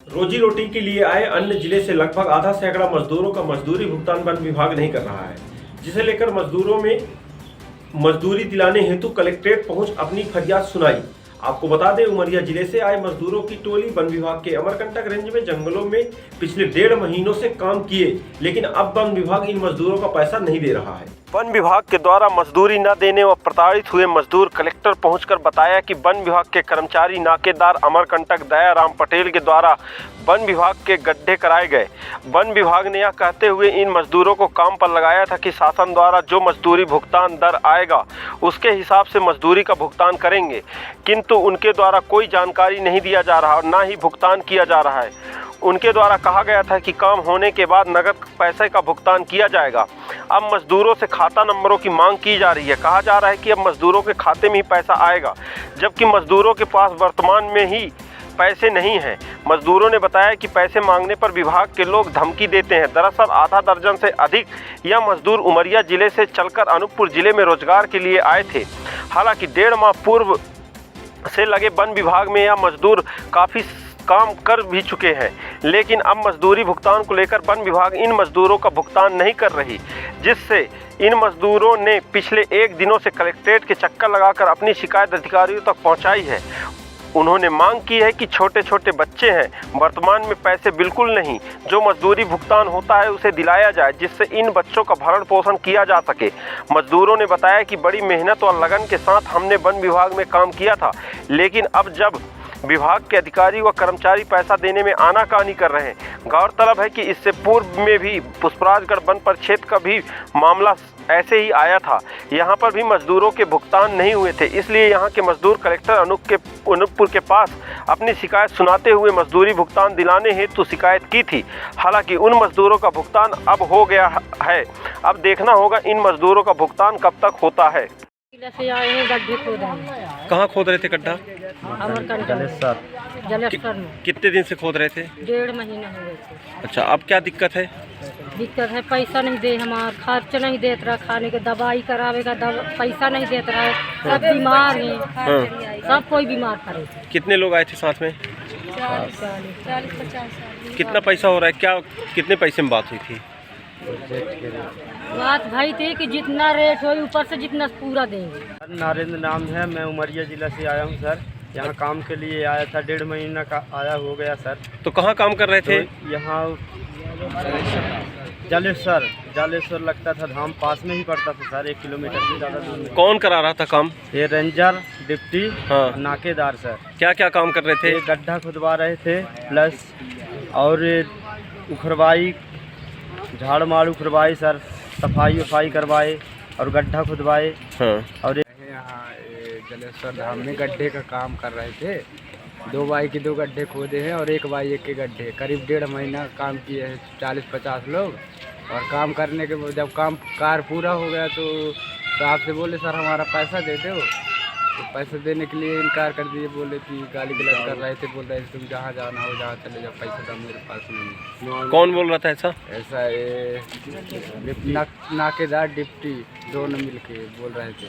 रोजी रोटी के लिए आए अन्य जिले से लगभग आधा सैकड़ा मजदूरों का मजदूरी भुगतान वन विभाग नहीं कर रहा है, जिसे लेकर मजदूरों में मजदूरी दिलाने हेतु कलेक्ट्रेट पहुंच अपनी फरियाद सुनाई। आपको बता दें, उमरिया जिले से आए मजदूरों की टोली वन विभाग के अमरकंटक रेंज में जंगलों में पिछले 1.5 महीनों से काम किए, लेकिन अब वन विभाग इन मजदूरों का पैसा नहीं दे रहा है। वन विभाग के द्वारा मजदूरी न देने व प्रताड़ित हुए मजदूर कलेक्टर पहुंचकर बताया कि वन विभाग के कर्मचारी नाकेदार अमरकंटक दयाराम पटेल के द्वारा वन विभाग के गड्ढे कराए गए। वन विभाग ने यह कहते हुए इन मजदूरों को काम पर लगाया था कि शासन द्वारा जो मजदूरी भुगतान दर आएगा उसके हिसाब से मजदूरी का भुगतान करेंगे, किंतु उनके द्वारा कोई जानकारी नहीं दिया जा रहा और न ही भुगतान किया जा रहा है। उनके द्वारा कहा गया था कि काम होने के बाद नगद पैसे का भुगतान किया जाएगा। अब मजदूरों से खाता नंबरों की मांग की जा रही है। कहा जा रहा है कि अब मजदूरों के खाते में ही पैसा आएगा, जबकि मजदूरों के पास वर्तमान में ही पैसे नहीं हैं। मजदूरों ने बताया कि पैसे मांगने पर विभाग के लोग धमकी देते हैं। दरअसल आधा दर्जन से अधिक यह मजदूर उमरिया जिले से चलकर अनूपपुर जिले में रोजगार के लिए आए थे। हालांकि 1.5 माह पूर्व से लगे वन विभाग में यह मजदूर काफ़ी काम कर भी चुके हैं, लेकिन अब मजदूरी भुगतान को लेकर वन विभाग इन मजदूरों का भुगतान नहीं कर रही, जिससे इन मजदूरों ने पिछले 1 दिनों से कलेक्ट्रेट के चक्कर लगाकर अपनी शिकायत अधिकारियों तक पहुंचाई है। उन्होंने मांग की है कि छोटे छोटे बच्चे हैं, वर्तमान में पैसे बिल्कुल नहीं, जो मजदूरी भुगतान होता है उसे दिलाया जाए, जिससे इन बच्चों का भरण पोषण किया जा सके। मजदूरों ने बताया कि बड़ी मेहनत और लगन के साथ हमने वन विभाग में काम किया था, लेकिन अब जब विभाग के अधिकारी व कर्मचारी पैसा देने में आनाकानी कर रहे हैं। गौरतलब है कि इससे पूर्व में भी पुष्पराजगढ़ वन परिक्षेत्र का भी मामला ऐसे ही आया था। यहाँ पर भी मजदूरों के भुगतान नहीं हुए थे, इसलिए यहाँ के मजदूर कलेक्टर अनूपपुर के पास अपनी शिकायत सुनाते हुए मजदूरी भुगतान दिलाने हेतु शिकायत की थी। हालांकि उन मजदूरों का भुगतान अब हो गया है। अब देखना होगा इन मजदूरों का भुगतान कब तक होता है। से आए हैं, गड्ढे खोद हैं। कहाँ खोद रहे थे गड्ढा? जलेश्वर में। कितने दिन से खोद रहे थे? 1.5 महीना हो गए थे। अच्छा, अब क्या दिक्कत है? दिक्कत है, पैसा नहीं दे, हमारा खर्च नहीं देता रहा, खाने का दवाई करावे का पैसा नहीं देता रहा है। सब बीमार हैं, सब कोई बीमार पड़े। कितने लोग आए थे साथ में? 40-50। कितना पैसा हो रहा है? क्या कितने पैसे में बात हुई थी? बात भाई थी कि जितना रेट हो ऊपर से जितना पूरा देंगे। नरेंद्र नाम है, मैं उमरिया जिला से आया हूँ सर। यहाँ काम के लिए आया था, 1.5 महीना का आया हो गया सर। तो कहाँ काम कर रहे थे? तो यहाँ जालेश्वर लगता था, धाम पास में ही पड़ता था सर, 1 किलोमीटर से ज़्यादा दूर में। कौन करा रहा था काम? ये रेंजर, डिप्टी, हाँ। नाकेदार सर। क्या क्या काम कर रहे थे? ये गड्ढा खुदवा रहे थे, प्लस और उखरवाई, झाड़ माड़ उखरवाई सर, सफाई वफाई करवाए और गड्ढा खुदवाए। हाँ। और यहाँ जलेश्वर धाम में गड्ढे का काम कर रहे थे। 2 बाई के 2 गड्ढे खोदे हैं और 1 बाई 1 के गड्ढे। करीब 1.5 महीना काम किए हैं 40-50 लोग। और काम करने के जब कार पूरा हो गया तो साहब से बोले सर हमारा पैसा दे दो। तो पैसा देने के लिए इनकार कर दिए, बोले कि गाली गलौज कर रहे थे, बोल रहे थे तुम जहाँ जाना हो जहाँ चले जाओ, पैसा तो मेरे पास नहीं। कौन बोल रहा था ऐसा? ऐसा ये नाकेदार डिप्टी दोनों मिलके बोल रहे थे।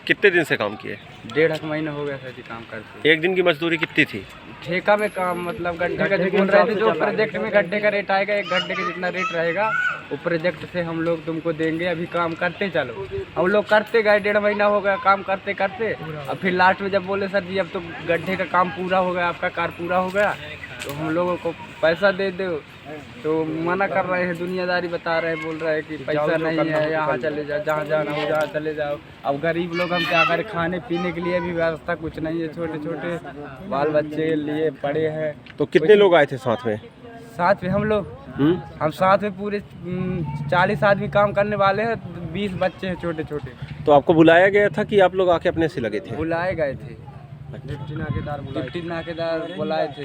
कितने दिन से काम किए? 1.5 महीना हो गया था जी काम करते। एक दिन की मजदूरी कितनी थी? ठेका में काम, मतलब गड्ढे का बोल रहे थे, जो प्रोजेक्ट में गड्ढे का रेट आएगा, 1 गड्ढे का जितना रेट रहेगा वो प्रोजेक्ट से हम लोग तुमको देंगे, अभी काम करते चलो। हम लोग करते गए, 1.5 महीना हो गया काम करते करते। अब फिर लास्ट में जब बोले सर जी अब तो गड्ढे का काम पूरा हो गया, आपका कार पूरा हो गया, तो हम लोगों को पैसा दे दो, तो मना कर रहे हैं, दुनियादारी बता रहे हैं, बोल रहे हैं कि पैसा नहीं है, यहाँ चले जाओ, जहाँ जाना हो जहाँ चले जाओ। अब गरीब लोग हम क्या करें, खाने पीने के लिए भी व्यवस्था कुछ नहीं है, छोटे छोटे बाल बच्चे के लिए पड़े हैं। तो कितने लोग आए थे साथ में? साथ में हम लोग हम साथ में पूरे 40 आदमी काम करने वाले हैं, 20 बच्चे हैं छोटे छोटे। तो आपको बुलाया गया था कि आप लोग आके अपने से लगे थे? बुलाए गए थे, डिप्टी नाकेदार बुलाए थे।